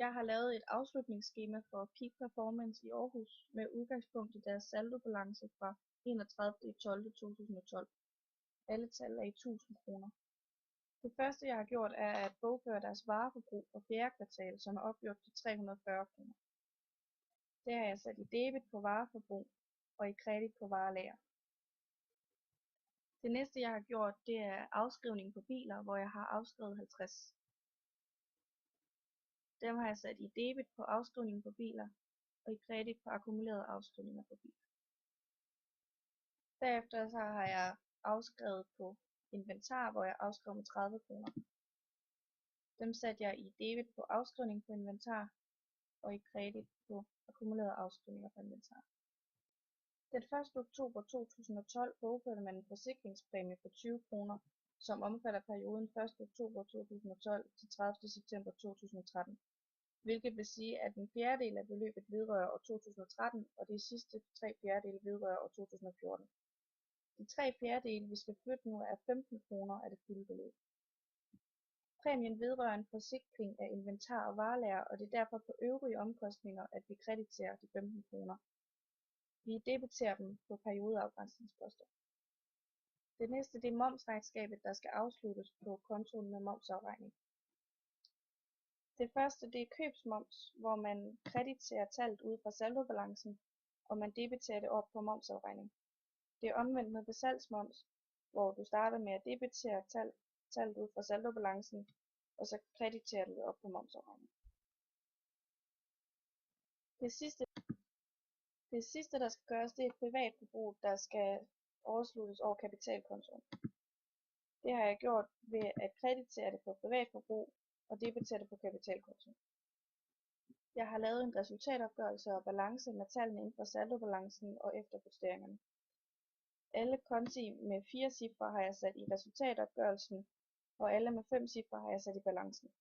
Jeg har lavet et afslutningsskema for Peak Performance i Aarhus med udgangspunkt i deres saldobalance fra 31.12.2012. Alle tal er i 1000 kroner. Det første jeg har gjort er at bogføre deres vareforbrug for fjerde kvartal, som er opgjort til 340 kroner. Det har jeg sat i debit på vareforbrug og i kredit på varelager. Det næste jeg har gjort, det er afskrivning på biler, hvor jeg har afskrevet 50. Dem har jeg sat i debit på afskrivning på biler og i kredit på akkumulerede afskrivninger på biler. Derefter så har jeg afskrevet på inventar, hvor jeg afskrev med 30 kroner. Dem satte jeg i debit på afskrivning på inventar og i kredit på akkumulerede afskrivninger på inventar. Den 1. oktober 2012 bogførte man en forsikringspræmie på 20 kroner, som omfatter perioden 1. oktober 2012 til 30. september 2013, hvilket vil sige, at en fjerdedel af beløbet vedrører år 2013, og de sidste 3/4 vedrører år 2014. De 3/4 vi skal flytte nu er 15 kroner af det fulde beløb. Præmien vedrører en forsikring af inventar og varelager, og det er derfor på øvrige omkostninger, at vi krediterer de 15 kroner. Vi debiterer dem på periodeafgrænsningsposter. Det næste det er momsregnskabet, der skal afsluttes på kontoen med momsafregning. Det første det er købsmoms, hvor man krediterer tallet ud fra saldobalancen, og man debiterer det op på momsafregning. Det er omvendt med besalgsmoms, hvor du starter med at debitere tallet ud fra saldobalancen, og så krediterer du det op på momsafregning. Det sidste der skal gøres, det er privatforbrug, der skal oversluttes over kapitalkontoen. Det har jeg gjort ved at kreditere det på privatforbrug og debitere det på kapitalkontoen. Jeg har lavet en resultatopgørelse og balance med tallene inden for saldobalancen og efterjusteringerne. Alle konti med 4 cifre har jeg sat i resultatopgørelsen, og alle med 5 cifre har jeg sat i balancen.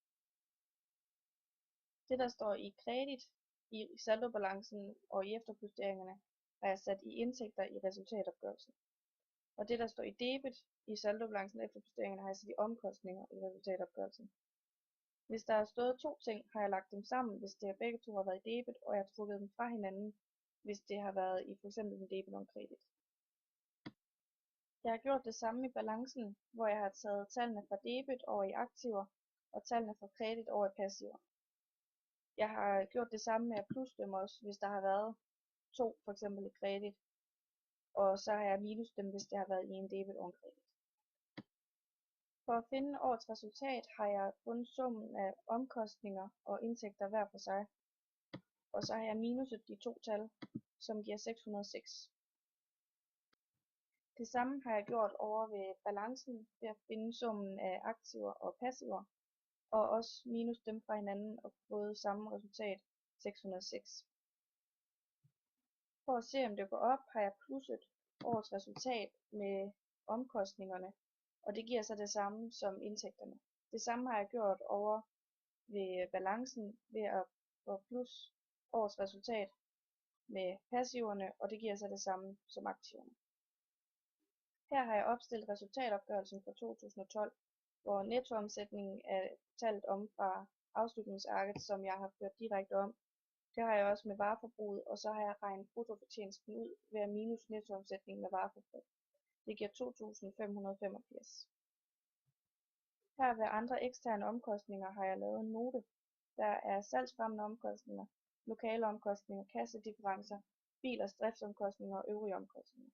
Det der står i kredit i saldobalancen og i efterjusteringerne har jeg sat i indtægter i resultatopgørelsen. Og det der står i debit i saldobalancen og efterjusteringerne har jeg sat i omkostninger i resultatopgørelsen. Hvis der er stået 2 ting, har jeg lagt dem sammen, hvis det begge to har været i debit, og jeg har trukket dem fra hinanden, hvis det har været i f.eks. en debit og en kredit. Jeg har gjort det samme i balancen, hvor jeg har taget tallene fra debit over i aktiver, og tallene fra kredit over i passiver. Jeg har gjort det samme med at plusse dem også, hvis der har været 2 f.eks. i kredit, og så har jeg minus dem, hvis det har været i en debit og en kredit. For at finde årets resultat har jeg fundet summen af omkostninger og indtægter hver for sig, og så har jeg minuset de 2 tal, som giver 606. Det samme har jeg gjort over ved balancen ved at finde summen af aktiver og passiver, og også minus dem fra hinanden og fået samme resultat, 606. For at se om det går op, har jeg plusset årets resultat med omkostningerne, og det giver så det samme som indtægterne. Det samme har jeg gjort over ved balancen ved at få plus årets resultat med passiverne, og det giver så det samme som aktiverne. Her har jeg opstillet resultatopgørelsen for 2012, hvor nettoomsætningen er tallet om fra afslutningsarket, som jeg har ført direkte om. Det har jeg også med vareforbruget, og så har jeg regnet bruttofortjenesten ud ved at minus nettoomsætningen med vareforbrug. Det giver 2.585. Her ved andre eksterne omkostninger har jeg lavet en note. Der er salgsfremmende omkostninger, lokale omkostninger, kassedifferencer, bilers driftsomkostninger og øvrige omkostninger.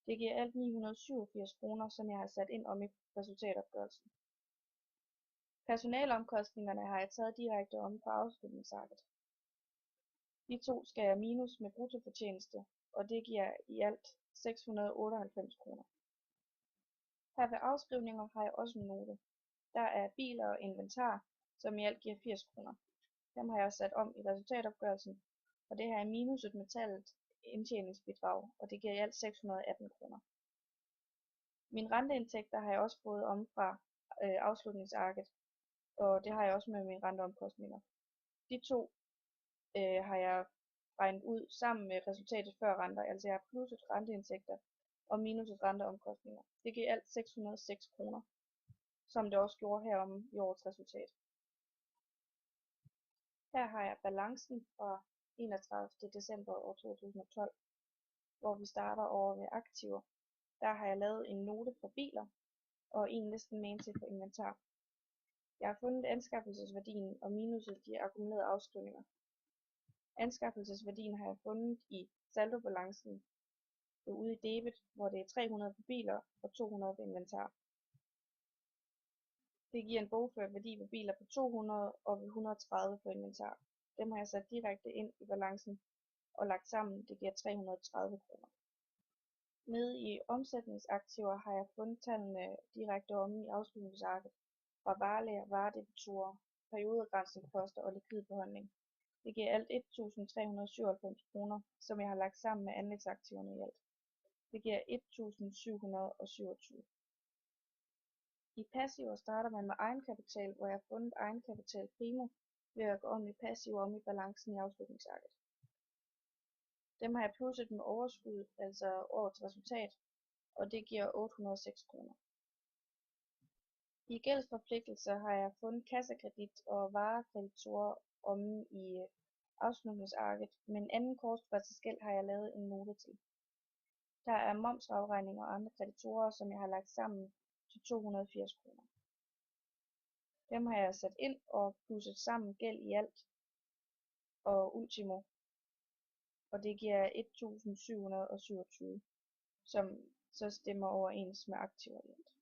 Det giver alt 987 kroner, som jeg har sat ind om i resultatopgørelsen. Personaleomkostningerne har jeg taget direkte om på afslutningsarket. De 2 skal jeg minus med bruttofortjeneste, og det giver i alt 698 kroner. Her ved afskrivninger har jeg også en note. Der er biler og inventar, som i alt giver 80 kroner. Dem har jeg sat om i resultatopgørelsen, og det har jeg minuset med tallet indtjeningsbidrag, og det giver i alt 618 kroner. Mine renteindtægter har jeg også fået om fra afslutningsarket, og det har jeg også med mine renteomkostninger. De 2 har jeg regnet ud sammen med resultatet før renter, altså jeg har plusset renteindtægter og minuset renteomkostninger. Det giver alt 606 kroner, som det også gjorde herom i årets resultat. Her har jeg balancen fra 31. december år 2012, hvor vi starter over ved aktiver. Der har jeg lavet en note for biler og en næsten magen til for inventar. Jeg har fundet anskaffelsesværdien og minuset de akkumulerede afskrivninger. Anskaffelsesværdien har jeg fundet i saldobalancen ude i debit, hvor det er 300 på biler og 200 på inventar. Det giver en bogført værdi på biler på 200 og 130 på inventar. Dem har jeg sat direkte ind i balancen og lagt sammen, det giver 330 kroner. Nede i omsætningsaktiver har jeg fundet tallene direkte omme i afskrivningsarket fra varelager, varedebitorer, periodegrænsningsposter og likvidbeholdning. Det giver alt 1.397 kroner, som jeg har lagt sammen med anlægsaktiverne i alt. Det giver 1.727. I passiver starter man med egenkapital, hvor jeg har fundet egenkapital primo ved at gå om i passiver om i balancen i afslutningsarket. Dem har jeg plusset med overskud, altså årets resultat, og det giver 806 kroner. I gældsforpligtelser har jeg fundet kassekredit og varekreditorer omme i afslutningsarket, men anden korsfristelsesgæld har jeg lavet en note til. Der er momsafregning og andre kreditorer, som jeg har lagt sammen til 280 kroner. Dem har jeg sat ind og plusset sammen gæld i alt og ultimo, og det giver 1.727, som så stemmer overens med aktiver i alt.